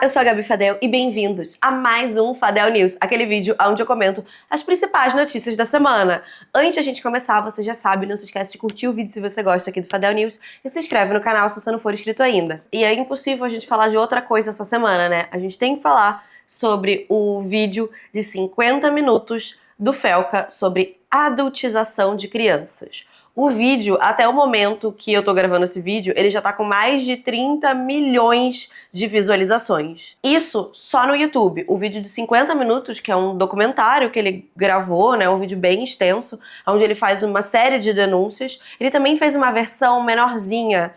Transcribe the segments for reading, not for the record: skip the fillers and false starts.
eu sou a Gabi Fadel e bem-vindos a mais um Fadel News, aquele vídeo onde eu comento as principais notícias da semana. Antes de a gente começar, você já sabe, não se esquece de curtir o vídeo se você gosta aqui do Fadel News e se inscreve no canal se você não for inscrito ainda. E é impossível a gente falar de outra coisa essa semana, né? A gente tem que falar sobre o vídeo de 50 minutos do Felca sobre adultização de crianças. O vídeo, até o momento que eu tô gravando esse vídeo, ele já tá com mais de 30 milhões de visualizações. Isso só no YouTube. O vídeo de 50 minutos, que é um documentário que ele gravou, né, um vídeo bem extenso, onde ele faz uma série de denúncias. Ele também fez uma versão menorzinha,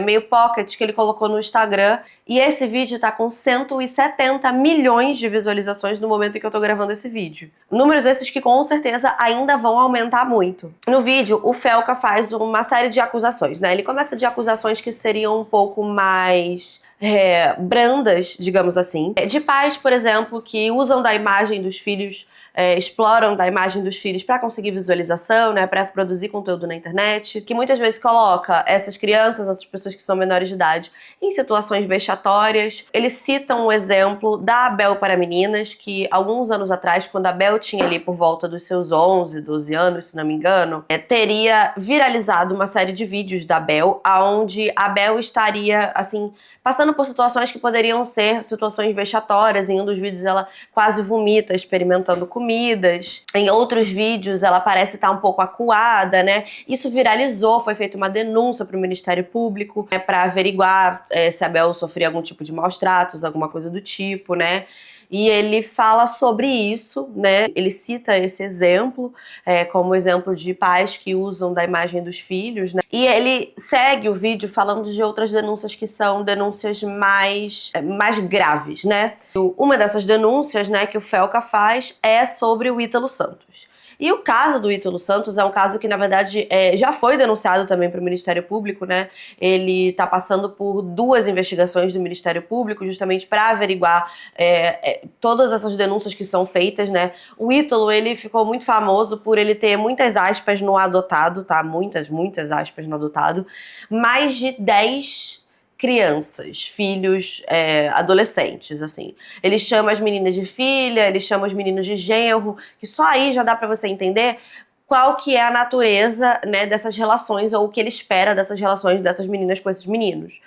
meio pocket, que ele colocou no Instagram. E esse vídeo tá com 170 milhões de visualizações no momento em que eu tô gravando esse vídeo. Números esses que com certeza ainda vão aumentar muito. No vídeo, o Felca faz uma série de acusações, né? Ele começa de acusações que seriam um pouco mais brandas, digamos assim. De pais, por exemplo, que usam da imagem dos filhos, exploram da imagem dos filhos para conseguir visualização, né, para produzir conteúdo na internet, que muitas vezes coloca essas crianças, essas pessoas que são menores de idade, em situações vexatórias. Eles citam um exemplo da Abel para Meninas, que alguns anos atrás, quando a Abel tinha ali por volta dos seus 11, 12 anos, se não me engano, teria viralizado uma série de vídeos da Abel, onde a Abel estaria, assim, passando por situações que poderiam ser situações vexatórias. Em um dos vídeos ela quase vomita experimentando comidas. Em outros vídeos ela parece estar um pouco acuada, né? Isso viralizou, foi feita uma denúncia para o Ministério Público, né, para averiguar se a Bel sofria algum tipo de maus tratos, alguma coisa do tipo, né? E ele fala sobre isso, né? Ele cita esse exemplo como exemplo de pais que usam da imagem dos filhos, né? E ele segue o vídeo falando de outras denúncias que são denúncias mais graves, né? Uma dessas denúncias, né, que o Felca faz é sobre o Ítalo Santos. E o caso do Ítalo Santos é um caso que, na verdade, já foi denunciado também para o Ministério Público, né? Ele está passando por 2 investigações do Ministério Público, justamente para averiguar todas essas denúncias que são feitas, né? O Ítalo, ele ficou muito famoso por ele ter muitas aspas no adotado, tá? Muitas aspas no adotado. Mais de 10 crianças, filhos, adolescentes, assim. Ele chama as meninas de filha, ele chama os meninos de genro, que só aí já dá pra você entender qual que é a natureza, né, dessas relações, ou o que ele espera dessas relações dessas meninas com esses meninos.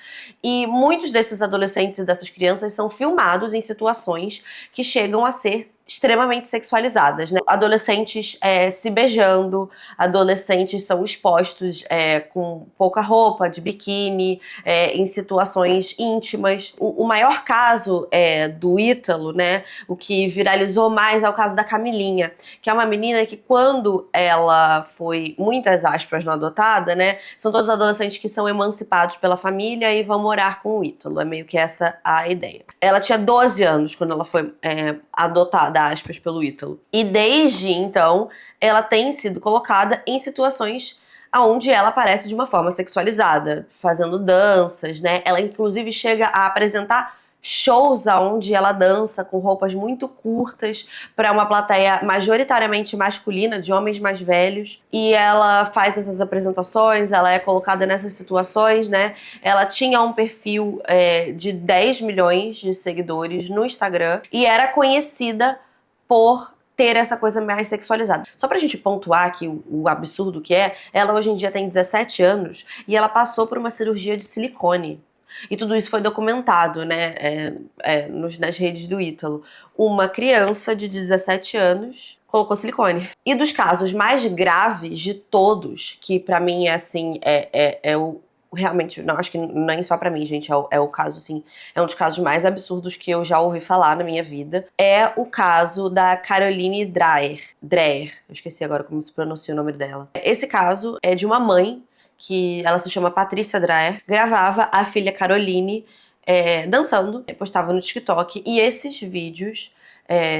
E muitos desses adolescentes e dessas crianças são filmados em situações que chegam a ser extremamente sexualizadas, né? Adolescentes se beijando, adolescentes são expostos com pouca roupa, de biquíni, em situações íntimas. O maior caso do Ítalo, né? O que viralizou mais é o caso da Camilinha, que é uma menina que, quando ela foi, muitas aspas, não adotada, né? São todos adolescentes que são emancipados pela família e vão morar com o Ítalo. É meio que essa a ideia. Ela tinha 12 anos quando ela foi adotada, aspas, pelo Ítalo. E desde então, ela tem sido colocada em situações onde ela aparece de uma forma sexualizada, fazendo danças, né? Ela, inclusive, chega a apresentar shows onde ela dança com roupas muito curtas para uma plateia majoritariamente masculina, de homens mais velhos, e ela faz essas apresentações, ela é colocada nessas situações, né? Ela tinha um perfil de 10 milhões de seguidores no Instagram e era conhecida por ter essa coisa mais sexualizada. Só pra gente pontuar aqui o absurdo que ela hoje em dia tem 17 anos e ela passou por uma cirurgia de silicone. E tudo isso foi documentado, né, nas redes do Ítalo. Uma criança de 17 anos colocou silicone. E dos casos mais graves de todos, que pra mim é assim, realmente, não, acho que nem só pra mim, gente, é o caso, assim, é um dos casos mais absurdos que eu já ouvi falar na minha vida, é o caso da Caroline Dreher, eu esqueci agora como se pronuncia o nome dela. Esse caso é de uma mãe, que ela se chama Patrícia Dreher, gravava a filha Caroline dançando, postava no TikTok, e esses vídeos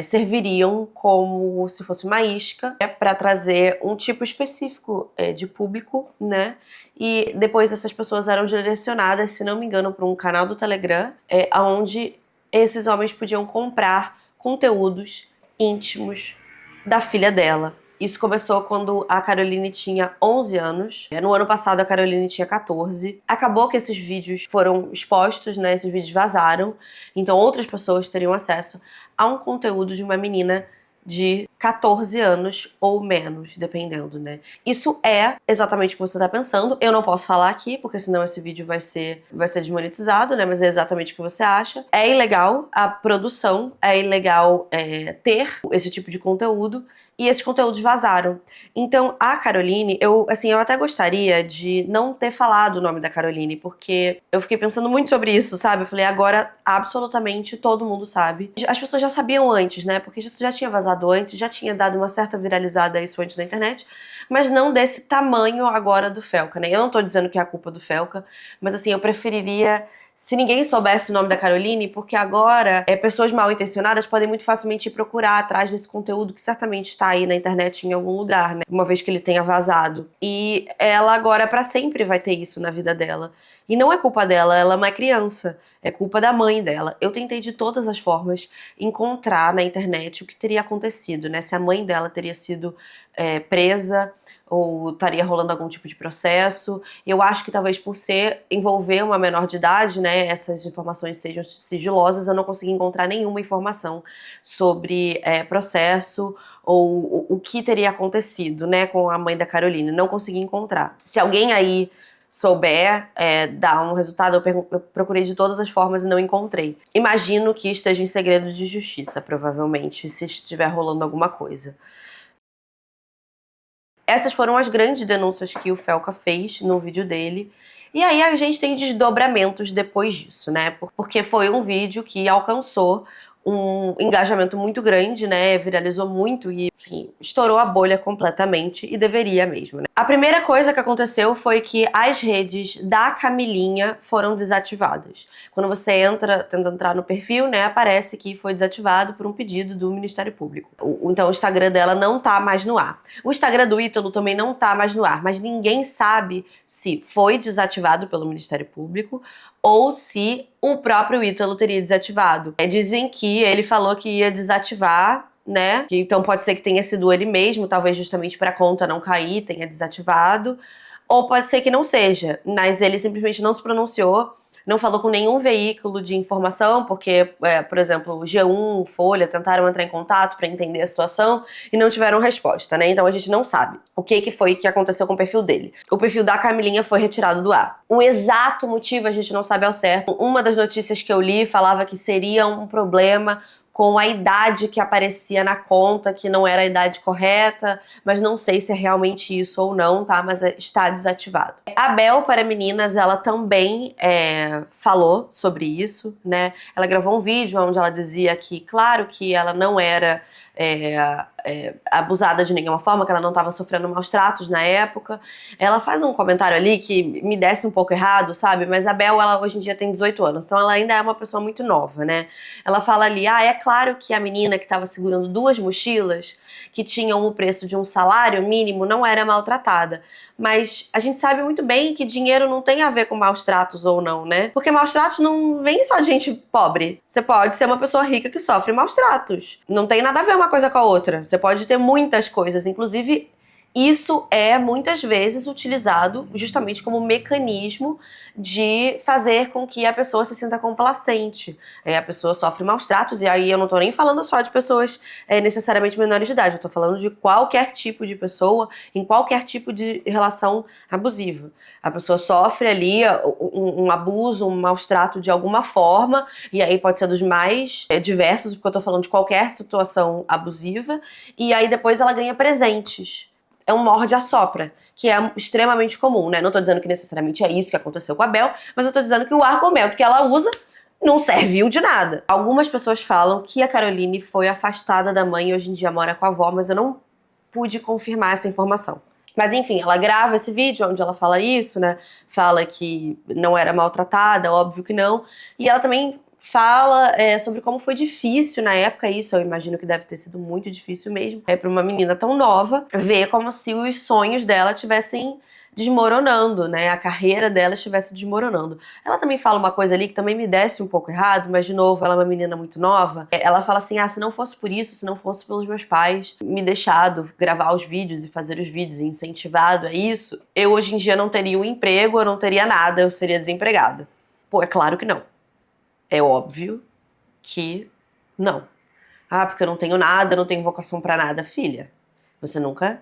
serviriam como se fosse uma isca, para trazer um tipo específico de público, né? E depois essas pessoas eram direcionadas, se não me engano, para um canal do Telegram, onde esses homens podiam comprar conteúdos íntimos da filha dela. Isso começou quando a Caroline tinha 11 anos. No ano passado, a Caroline tinha 14. Acabou que esses vídeos foram expostos, né? Esses vídeos vazaram. Então, outras pessoas teriam acesso a um conteúdo de uma menina de 14 anos ou menos, dependendo, né? Isso é exatamente o que você tá pensando. Eu não posso falar aqui, porque senão esse vídeo vai ser desmonetizado, né? Mas é exatamente o que você acha. É ilegal a produção, é ilegal ter esse tipo de conteúdo. E esses conteúdos vazaram. Então, a Caroline, eu até gostaria de não ter falado o nome da Caroline, porque eu fiquei pensando muito sobre isso, sabe? Eu falei, agora absolutamente todo mundo sabe. As pessoas já sabiam antes, né? Porque isso já tinha vazado antes, já tinha dado uma certa viralizada isso antes na internet, mas não desse tamanho agora do Felca, né? Eu não tô dizendo que é a culpa do Felca, mas assim, eu preferiria se ninguém soubesse o nome da Caroline, porque agora pessoas mal intencionadas podem muito facilmente procurar atrás desse conteúdo que certamente está aí na internet em algum lugar, né? Uma vez que ele tenha vazado. E ela agora pra sempre vai ter isso na vida dela. E não é culpa dela, ela é uma criança. É culpa da mãe dela. Eu tentei de todas as formas encontrar na internet o que teria acontecido, né? Se a mãe dela teria sido presa ou estaria rolando algum tipo de processo. Eu acho que talvez por envolver uma menor de idade, né, essas informações sejam sigilosas, eu não consegui encontrar nenhuma informação sobre processo ou o que teria acontecido, né, com a mãe da Caroline. Não consegui encontrar. Se alguém aí souber dar um resultado, eu procurei de todas as formas e não encontrei. Imagino que esteja em segredo de justiça, provavelmente, se estiver rolando alguma coisa. Essas foram as grandes denúncias que o Felca fez no vídeo dele. E aí a gente tem desdobramentos depois disso, né? Porque foi um vídeo que alcançou um engajamento muito grande, né? Viralizou muito e, assim, estourou a bolha completamente e deveria mesmo, né? A primeira coisa que aconteceu foi que as redes da Camilinha foram desativadas. Quando você tenta entrar no perfil, né, aparece que foi desativado por um pedido do Ministério Público. Então o Instagram dela não tá mais no ar. O Instagram do Ítalo também não tá mais no ar, mas ninguém sabe se foi desativado pelo Ministério Público ou se o próprio Ítalo teria desativado. Dizem que ele falou que ia desativar, né? Então pode ser que tenha sido ele mesmo, talvez justamente para a conta não cair, tenha desativado. Ou pode ser que não seja, mas ele simplesmente não se pronunciou, não falou com nenhum veículo de informação, porque, por exemplo, o G1, Folha, tentaram entrar em contato para entender a situação e não tiveram resposta, né? Então a gente não sabe o que foi que aconteceu com o perfil dele. O perfil da Camilinha foi retirado do ar. O exato motivo a gente não sabe ao certo. Uma das notícias que eu li falava que seria um problema com a idade que aparecia na conta, que não era a idade correta, mas não sei se é realmente isso ou não, tá? Mas está desativado. A Bel para Meninas, ela também falou sobre isso, né? Ela gravou um vídeo onde ela dizia que, claro que ela não era abusada de nenhuma forma, que ela não estava sofrendo maus tratos na época. Ela faz um comentário ali que me desce um pouco errado, sabe? Mas a Bel, ela hoje em dia tem 18 anos, então ela ainda é uma pessoa muito nova, né? Ela fala ali, é claro que a menina que estava segurando 2 mochilas, que tinham o preço de um salário mínimo, não era maltratada. Mas a gente sabe muito bem que dinheiro não tem a ver com maus tratos ou não, né? Porque maus tratos não vem só de gente pobre. Você pode ser uma pessoa rica que sofre maus tratos. Não tem nada a ver uma coisa com a outra. Você pode ter muitas coisas, inclusive isso é muitas vezes utilizado justamente como mecanismo de fazer com que a pessoa se sinta complacente. A pessoa sofre maus tratos, e aí eu não tô nem falando só de pessoas necessariamente menores de idade, eu tô falando de qualquer tipo de pessoa, em qualquer tipo de relação abusiva. A pessoa sofre ali um abuso, um maus trato de alguma forma, e aí pode ser dos mais diversos, porque eu tô falando de qualquer situação abusiva, e aí depois ela ganha presentes. É um morde-a-sopra, que é extremamente comum, né? Não tô dizendo que necessariamente é isso que aconteceu com a Bel, mas eu tô dizendo que o argumento que ela usa não serviu de nada. Algumas pessoas falam que a Caroline foi afastada da mãe e hoje em dia mora com a avó, mas eu não pude confirmar essa informação. Mas enfim, ela grava esse vídeo onde ela fala isso, né? Fala que não era maltratada, óbvio que não. E ela também fala sobre como foi difícil na época isso. Eu imagino que deve ter sido muito difícil mesmo. Para uma menina tão nova, ver como se os sonhos dela tivessem desmoronando, né? A carreira dela estivesse desmoronando. Ela também fala uma coisa ali que também me desce um pouco errado, mas de novo, ela é uma menina muito nova. Ela fala assim, se não fosse por isso, se não fosse pelos meus pais me deixado gravar os vídeos e fazer os vídeos e incentivado a isso, eu hoje em dia não teria um emprego, eu não teria nada, eu seria desempregada. Pô, é claro que não. É óbvio que não. Porque eu não tenho nada, eu não tenho vocação pra nada. Filha, você nunca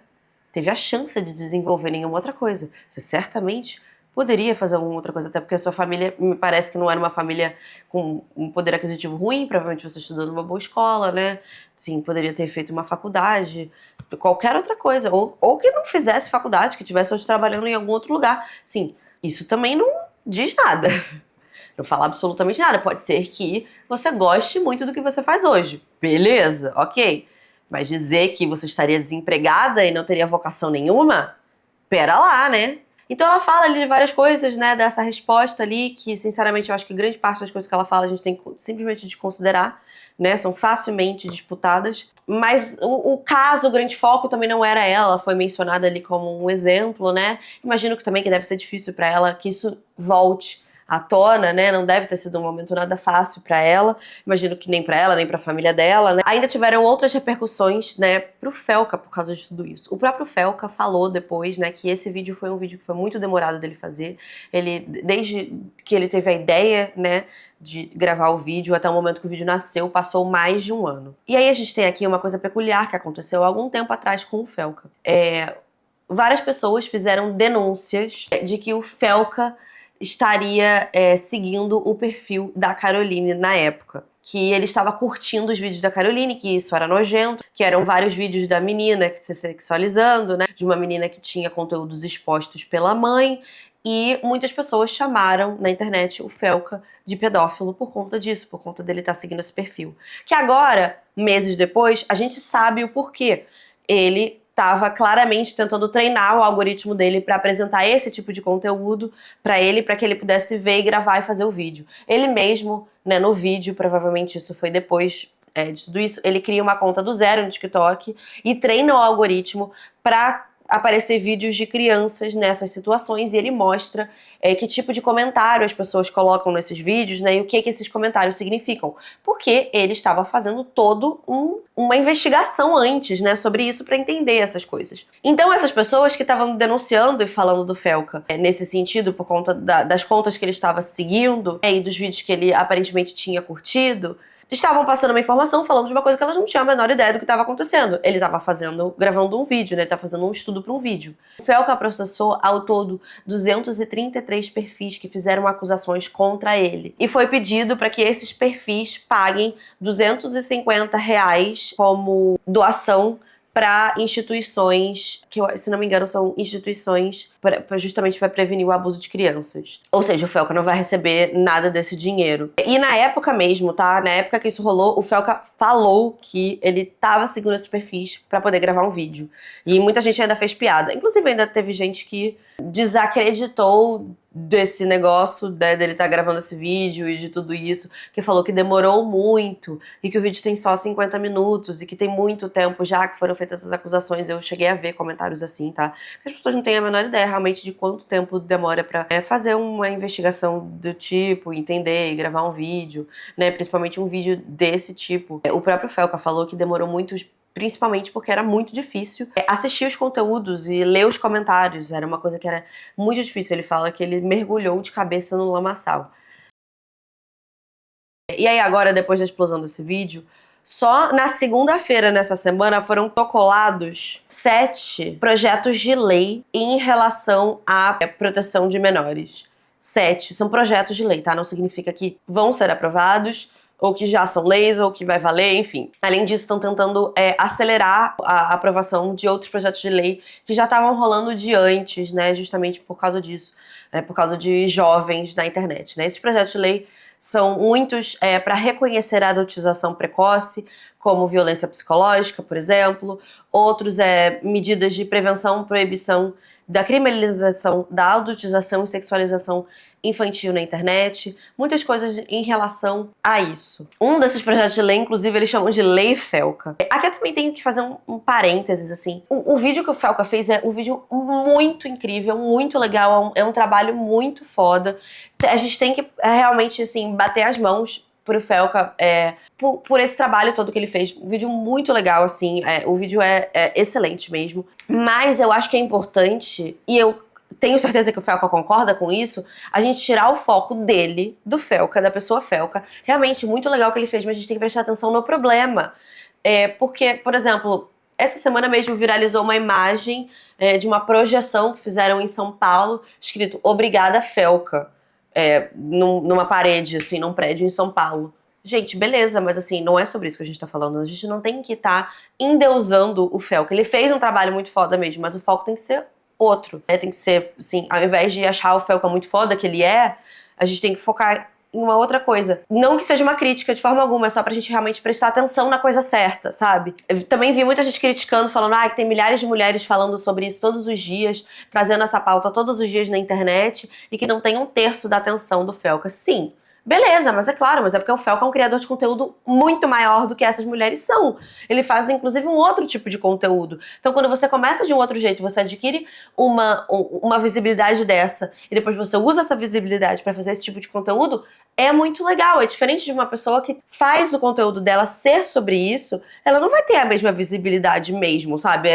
teve a chance de desenvolver nenhuma outra coisa. Você certamente poderia fazer alguma outra coisa, até porque a sua família, me parece que não era uma família com um poder aquisitivo ruim, provavelmente você estudou numa boa escola, né? Sim, poderia ter feito uma faculdade, qualquer outra coisa. Ou que não fizesse faculdade, que estivesse hoje trabalhando em algum outro lugar. Sim, isso também não diz nada. Não fala absolutamente nada. Pode ser que você goste muito do que você faz hoje. Beleza, ok. Mas dizer que você estaria desempregada e não teria vocação nenhuma? Pera lá, né? Então ela fala ali de várias coisas, né, dessa resposta ali, que sinceramente eu acho que grande parte das coisas que ela fala a gente tem que simplesmente desconsiderar, né, são facilmente disputadas. Mas o caso, o grande foco também não era ela foi mencionada ali como um exemplo, né? Imagino que também que deve ser difícil para ela que isso volte à tona, né? Não deve ter sido um momento nada fácil para ela. Imagino que nem para ela, nem para a família dela, né? Ainda tiveram outras repercussões, né, pro Felca por causa de tudo isso. O próprio Felca falou depois, né, que esse vídeo foi um vídeo que foi muito demorado dele fazer. Ele, desde que ele teve a ideia, né, de gravar o vídeo até o momento que o vídeo nasceu, passou mais de um ano. E aí a gente tem aqui uma coisa peculiar que aconteceu há algum tempo atrás com o Felca. Várias pessoas fizeram denúncias de que o Felca estaria seguindo o perfil da Caroline na época. Que ele estava curtindo os vídeos da Caroline, que isso era nojento, que eram vários vídeos da menina se sexualizando, né? De uma menina que tinha conteúdos expostos pela mãe. E muitas pessoas chamaram na internet o Felca de pedófilo por conta disso, por conta dele estar seguindo esse perfil. Que agora, meses depois, a gente sabe o porquê. Ele estava claramente tentando treinar o algoritmo dele para apresentar esse tipo de conteúdo para ele, para que ele pudesse ver e gravar e fazer o vídeo. Ele mesmo, né, no vídeo, provavelmente isso foi depois de tudo isso, ele cria uma conta do zero no TikTok e treina o algoritmo para aparecer vídeos de crianças nessas situações e ele mostra que tipo de comentário as pessoas colocam nesses vídeos, né, e o que esses comentários significam. Porque ele estava fazendo uma investigação antes, né, sobre isso para entender essas coisas. Então essas pessoas que estavam denunciando e falando do Felca nesse sentido, por conta das contas que ele estava seguindo e dos vídeos que ele aparentemente tinha curtido, estavam passando uma informação falando de uma coisa que elas não tinham a menor ideia do que estava acontecendo. Ele estava gravando um vídeo, né? Ele estava fazendo um estudo para um vídeo. O Felca processou ao todo 233 perfis que fizeram acusações contra ele. E foi pedido para que esses perfis paguem R$ 250 como doação para instituições, que se não me engano são instituições justamente para prevenir o abuso de crianças. Ou seja, o Felca não vai receber nada desse dinheiro. E na época mesmo, tá? Na época que isso rolou, o Felca falou que ele tava seguindo esses perfis para poder gravar um vídeo. E muita gente ainda fez piada. Inclusive ainda teve gente que desacreditou desse negócio, né, dele estar gravando esse vídeo e de tudo isso, que falou que demorou muito e que o vídeo tem só 50 minutos e que tem muito tempo já que foram feitas essas acusações. Eu cheguei a ver comentários assim, tá? Que as pessoas não têm a menor ideia realmente de quanto tempo demora pra fazer uma investigação do tipo, entender e gravar um vídeo, né? Principalmente um vídeo desse tipo. O próprio Felca falou que demorou muito, principalmente porque era muito difícil assistir os conteúdos e ler os comentários. Era uma coisa que era muito difícil. Ele fala que ele mergulhou de cabeça no lamaçal. E aí agora, depois da explosão desse vídeo, só na segunda-feira, nessa semana, foram protocolados 7 projetos de lei em relação à proteção de menores. 7. São projetos de lei, tá? Não significa que vão ser aprovados, ou que já são leis, ou que vai valer, enfim. Além disso, estão tentando acelerar a aprovação de outros projetos de lei que já estavam rolando de antes, né? Justamente por causa disso, por causa de jovens na internet, né? Esses projetos de lei são muitos para reconhecer a adultização precoce, como violência psicológica, por exemplo. Outros medidas de prevenção, proibição da criminalização da adultização e sexualização infantil na internet, muitas coisas em relação a isso. Um desses projetos de lei, inclusive, eles chamam de Lei Felca. Aqui eu também tenho que fazer um parênteses, assim. O vídeo que o Felca fez é um vídeo muito incrível, muito legal, é um trabalho muito foda. A gente tem que realmente, assim, bater as mãos pro Felca por esse trabalho todo que ele fez. Um vídeo muito legal, assim, o vídeo é excelente mesmo. Mas eu acho que é importante, e eu tenho certeza que o Felca concorda com isso, a gente tirar o foco dele, do Felca, da pessoa Felca. Realmente, muito legal o que ele fez, mas a gente tem que prestar atenção no problema. Porque, por exemplo, essa semana mesmo viralizou uma imagem de uma projeção que fizeram em São Paulo, escrito Obrigada Felca, numa parede, assim, num prédio em São Paulo. Gente, beleza, mas assim, não é sobre isso que a gente tá falando. A gente não tem que estar endeusando o Felca. Ele fez um trabalho muito foda mesmo, mas o foco tem que ser outro. Tem que ser, assim, ao invés de achar o Felca muito foda que ele a gente tem que focar em uma outra coisa. Não que seja uma crítica de forma alguma, é só pra gente realmente prestar atenção na coisa certa, sabe? Eu também vi muita gente criticando, falando que tem milhares de mulheres falando sobre isso todos os dias, trazendo essa pauta todos os dias na internet, e que não tem um terço da atenção do Felca. Sim, beleza, mas é claro, mas é porque o Felca é um criador de conteúdo muito maior do que essas mulheres são. Ele faz, inclusive, um outro tipo de conteúdo. Então, quando você começa de um outro jeito, você adquire uma visibilidade dessa, e depois você usa essa visibilidade pra fazer esse tipo de conteúdo, é muito legal. É diferente de uma pessoa que faz o conteúdo dela ser sobre isso, ela não vai ter a mesma visibilidade mesmo, sabe?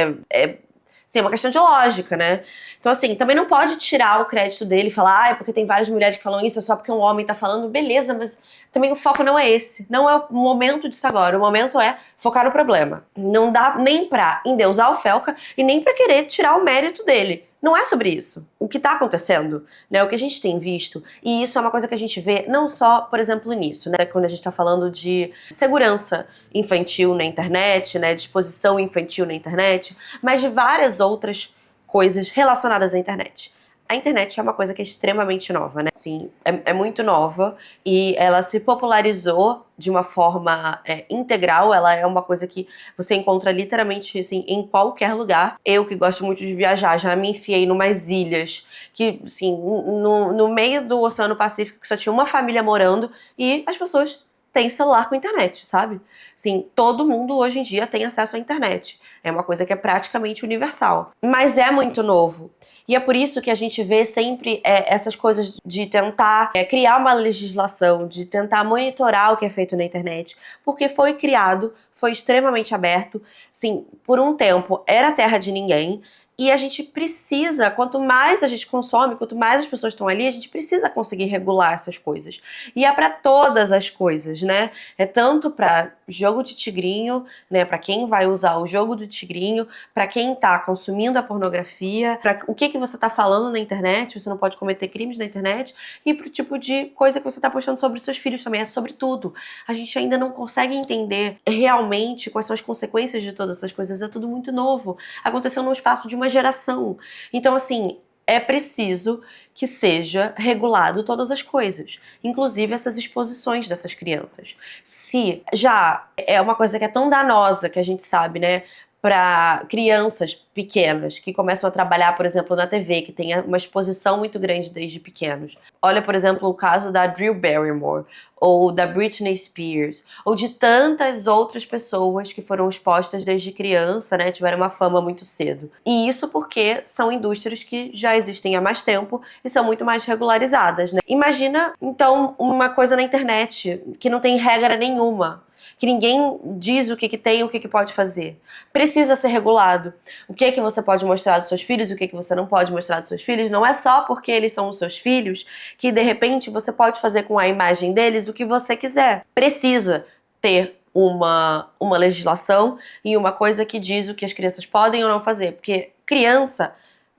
Sim, é uma questão de lógica, né? Então, assim, também não pode tirar o crédito dele e falar, é porque tem várias mulheres que falam isso, é só porque um homem tá falando, beleza, mas também o foco não é esse. Não é o momento disso agora. O momento é focar no problema. Não dá nem pra endeusar o Felca e nem pra querer tirar o mérito dele. Não é sobre isso. O que tá acontecendo, né? O que a gente tem visto, e isso é uma coisa que a gente vê não só, por exemplo, nisso, né? Quando a gente tá falando de segurança infantil na internet, né? De exposição infantil na internet, mas de várias outras coisas relacionadas à internet. A internet é uma coisa que é extremamente nova, né? Assim, é muito nova e ela se popularizou de uma forma integral. Ela é uma coisa que você encontra literalmente assim, em qualquer lugar. Eu, que gosto muito de viajar, já me enfiei numas ilhas que, assim, no meio do Oceano Pacífico, que só tinha uma família morando e as pessoas têm celular com internet, sabe? Assim, todo mundo hoje em dia tem acesso à internet. É uma coisa que é praticamente universal. Mas é muito novo. E é por isso que a gente vê sempre essas coisas de tentar criar uma legislação, de tentar monitorar o que é feito na internet. Porque foi criado, foi extremamente aberto. Sim, por um tempo era terra de ninguém. E a gente precisa, quanto mais a gente consome, quanto mais as pessoas estão ali, a gente precisa conseguir regular essas coisas. E é pra todas as coisas, né? É tanto pra jogo de tigrinho, né? Pra quem vai usar o jogo do tigrinho, pra quem tá consumindo a pornografia, pra o que você tá falando na internet, você não pode cometer crimes na internet, e pro tipo de coisa que você tá postando sobre os seus filhos também, é sobre tudo. A gente ainda não consegue entender realmente quais são as consequências de todas essas coisas, é tudo muito novo. Aconteceu no espaço de uma geração. Então, assim, é preciso que seja regulado todas as coisas, inclusive essas exposições dessas crianças. Se já é uma coisa que é tão danosa que a gente sabe, né, para crianças pequenas que começam a trabalhar, por exemplo, na TV, que tem uma exposição muito grande desde pequenos. Olha, por exemplo, o caso da Drew Barrymore, ou da Britney Spears, ou de tantas outras pessoas que foram expostas desde criança, né, tiveram uma fama muito cedo. E isso porque são indústrias que já existem há mais tempo e são muito mais regularizadas, né? Imagina, então, uma coisa na internet que não tem regra nenhuma, que ninguém diz o que tem e o que pode fazer. Precisa ser regulado. O que você pode mostrar dos seus filhos e o que você não pode mostrar dos seus filhos. Não é só porque eles são os seus filhos que, de repente, você pode fazer com a imagem deles o que você quiser. Precisa ter uma legislação e uma coisa que diz o que as crianças podem ou não fazer. Porque criança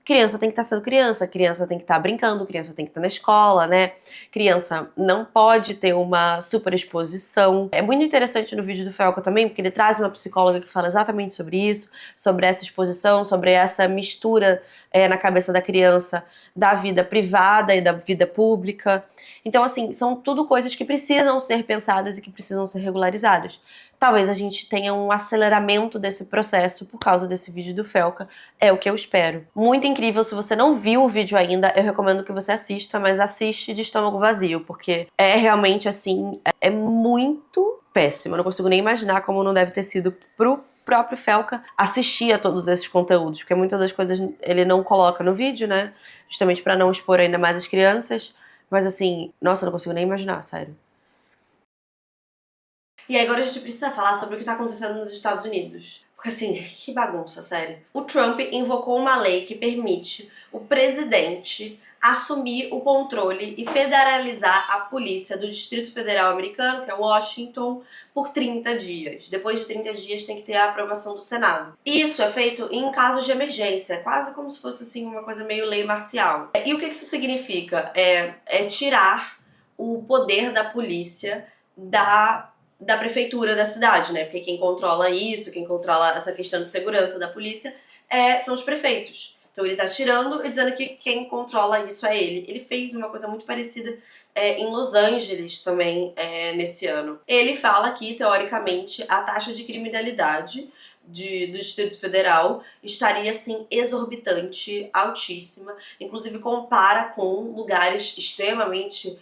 tem que estar sendo criança tem que estar brincando, criança tem que estar na escola, né? Criança não pode ter uma superexposição. É muito interessante no vídeo do Felca também, porque ele traz uma psicóloga que fala exatamente sobre isso, sobre essa exposição, sobre essa mistura na cabeça da criança da vida privada e da vida pública. Então, assim, são tudo coisas que precisam ser pensadas e que precisam ser regularizadas. talvez a gente tenha um aceleramento desse processo por causa desse vídeo do Felca. É o que eu espero. Muito incrível. Se você não viu o vídeo ainda, eu recomendo que você assista, mas assiste de estômago vazio, porque é realmente, assim, é muito péssimo. Eu não consigo nem imaginar como não deve ter sido pro próprio Felca assistir a todos esses conteúdos, porque muitas das coisas ele não coloca no vídeo, né? Justamente pra não expor ainda mais as crianças. Mas assim, nossa, eu não consigo nem imaginar, sério. E aí agora a gente precisa falar sobre o que tá acontecendo nos Estados Unidos. Porque assim, que bagunça, sério. O Trump invocou uma lei que permite o presidente assumir o controle e federalizar a polícia do Distrito Federal americano, que é Washington, por 30 dias. Depois de 30 dias tem que ter a aprovação do Senado. Isso é feito em casos de emergência, quase como se fosse assim uma coisa meio lei marcial. E o que isso significa? É tirar o poder da polícia da prefeitura da cidade, né? Porque quem controla isso, quem controla essa questão de segurança da polícia são os prefeitos. Então ele tá tirando e dizendo que quem controla isso é ele. Ele fez uma coisa muito parecida em Los Angeles também nesse ano. Ele fala que, teoricamente, a taxa de criminalidade do Distrito Federal estaria, assim, exorbitante, altíssima. Inclusive compara com lugares extremamente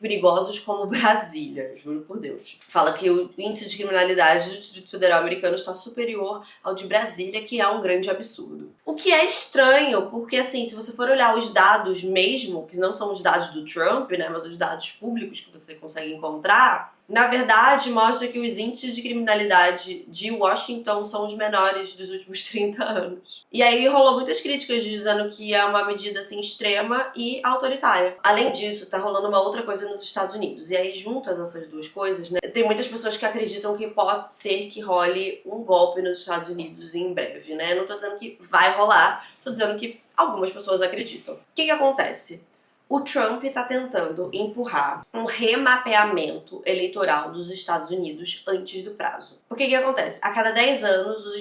perigosos como Brasília, juro por Deus. Fala que o índice de criminalidade do Distrito Federal americano está superior ao de Brasília, que é um grande absurdo. O que é estranho, porque assim, se você for olhar os dados mesmo, que não são os dados do Trump, né, mas os dados públicos que você consegue encontrar, na verdade, mostra que os índices de criminalidade de Washington são os menores dos últimos 30 anos. E aí rolou muitas críticas dizendo que é uma medida assim extrema e autoritária. Além disso, tá rolando uma outra coisa nos Estados Unidos. E aí, juntas essas duas coisas, né, tem muitas pessoas que acreditam que pode ser que role um golpe nos Estados Unidos em breve, né? Não tô dizendo que vai rolar, tô dizendo que algumas pessoas acreditam. O que acontece? O Trump está tentando empurrar um remapeamento eleitoral dos Estados Unidos antes do prazo. O que acontece? A cada 10 anos, nos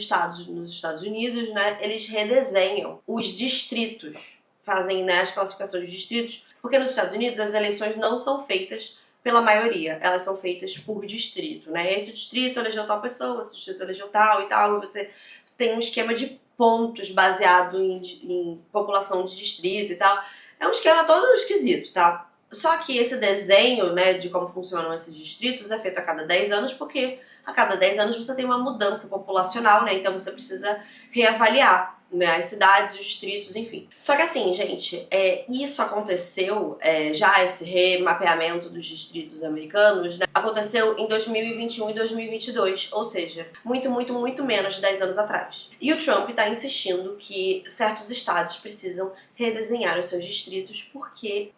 Estados Unidos, né, eles redesenham os distritos, fazem, né, as classificações de distritos, porque nos Estados Unidos as eleições não são feitas pela maioria, elas são feitas por distrito, né? Esse distrito elegeu tal pessoa, esse distrito elegeu tal, e você tem um esquema de pontos baseado em população de distrito e tal. É um esquema todo esquisito, tá? Só que esse desenho, né, de como funcionam esses distritos é feito a cada 10 anos, porque a cada 10 anos você tem uma mudança populacional, né? Então você precisa reavaliar, né, as cidades, os distritos, enfim. Só que assim, gente, isso aconteceu, já esse remapeamento dos distritos americanos, né, aconteceu em 2021 e 2022, ou seja, muito, muito, muito menos de 10 anos atrás. E o Trump tá insistindo que certos estados precisam redesenhar os seus distritos porque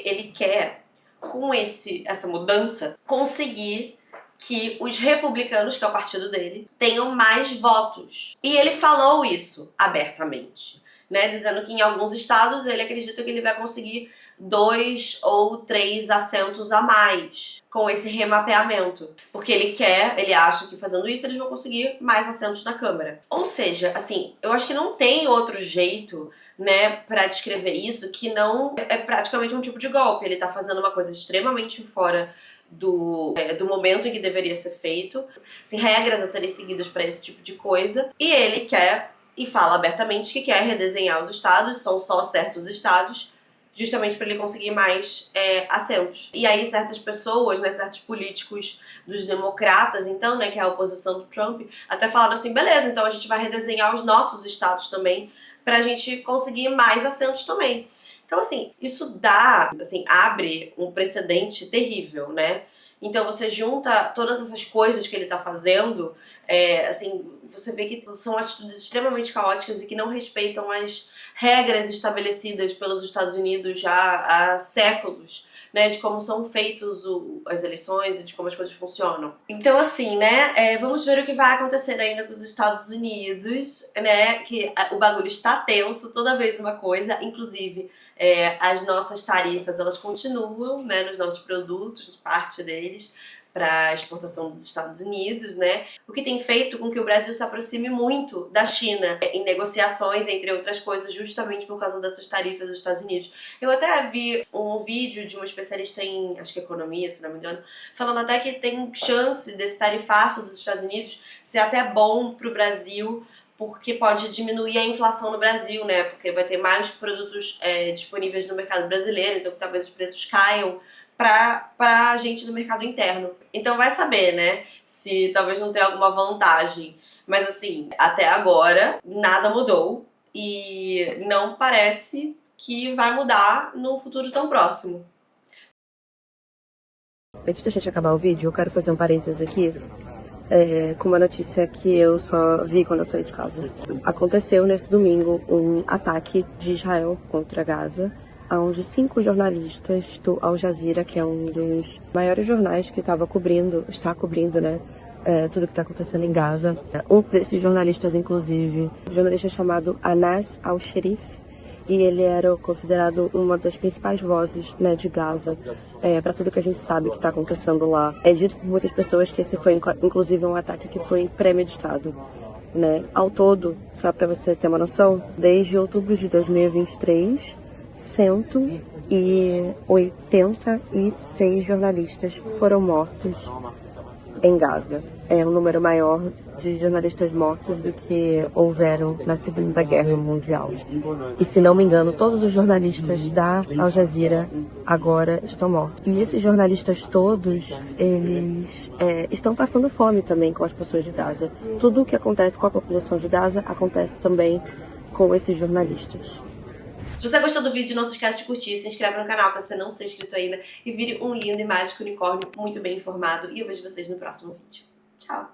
ele quer, com essa mudança, conseguir que os republicanos, que é o partido dele, tenham mais votos. E ele falou isso abertamente, né? Dizendo que em alguns estados ele acredita que ele vai conseguir 2 ou 3 assentos a mais com esse remapeamento. Porque ele acha que fazendo isso eles vão conseguir mais assentos na Câmara. Ou seja, assim, eu acho que não tem outro jeito, né, pra descrever isso que não é praticamente um tipo de golpe. Ele tá fazendo uma coisa extremamente fora do momento em que deveria ser feito, assim, regras a serem seguidas para esse tipo de coisa, e ele quer, e fala abertamente que quer redesenhar os estados, são só certos estados, justamente para ele conseguir mais assentos. E aí certas pessoas, né, certos políticos dos democratas, então, né, que é a oposição do Trump, até falaram assim, beleza, então a gente vai redesenhar os nossos estados também, pra gente conseguir mais assentos também. Então, assim, isso abre um precedente terrível, né? Então você junta todas essas coisas que ele tá fazendo, assim, você vê que são atitudes extremamente caóticas e que não respeitam as regras estabelecidas pelos Estados Unidos já há séculos, né, de como são feitos as eleições e de como as coisas funcionam. Então, assim, né, vamos ver o que vai acontecer ainda com os Estados Unidos, né, que o bagulho está tenso, toda vez uma coisa, inclusive as nossas tarifas, elas continuam, né, nos nossos produtos, parte deles, para exportação dos Estados Unidos, né? O que tem feito com que o Brasil se aproxime muito da China em negociações, entre outras coisas, justamente por causa dessas tarifas dos Estados Unidos. Eu até vi um vídeo de uma especialista em, acho que economia, se não me engano, falando até que tem chance desse tarifaço dos Estados Unidos ser até bom para o Brasil, porque pode diminuir a inflação no Brasil, né? Porque vai ter mais produtos disponíveis no mercado brasileiro, então talvez os preços caiam pra gente no mercado interno. Então vai saber, né? Se talvez não tenha alguma vantagem. Mas assim, até agora nada mudou e não parece que vai mudar num futuro tão próximo. Antes da gente acabar o vídeo, eu quero fazer um parênteses aqui. Com uma notícia que eu só vi quando eu saí de casa. Aconteceu nesse domingo um ataque de Israel contra Gaza, onde 5 jornalistas do Al Jazeera, que é um dos maiores jornais que está cobrindo, né, tudo que está acontecendo em Gaza. Um desses jornalistas, inclusive, um jornalista chamado Anas Al-Sherif, e ele era considerado uma das principais vozes, né, de Gaza, para tudo que a gente sabe que está acontecendo lá. É dito por muitas pessoas que esse foi, inclusive, um ataque que foi premeditado, né? Ao todo, só para você ter uma noção, desde outubro de 2023, 186 jornalistas foram mortos em Gaza. É um número maior de jornalistas mortos do que houveram na Segunda Guerra Mundial. E se não me engano, todos os jornalistas da Al Jazeera agora estão mortos. E esses jornalistas todos, eles estão passando fome também com as pessoas de Gaza. Tudo o que acontece com a população de Gaza acontece também com esses jornalistas. Se você gostou do vídeo, não se esquece de curtir, se inscreve no canal se você não ser inscrito ainda e vire um lindo e mágico unicórnio muito bem informado. E eu vejo vocês no próximo vídeo. Tchau!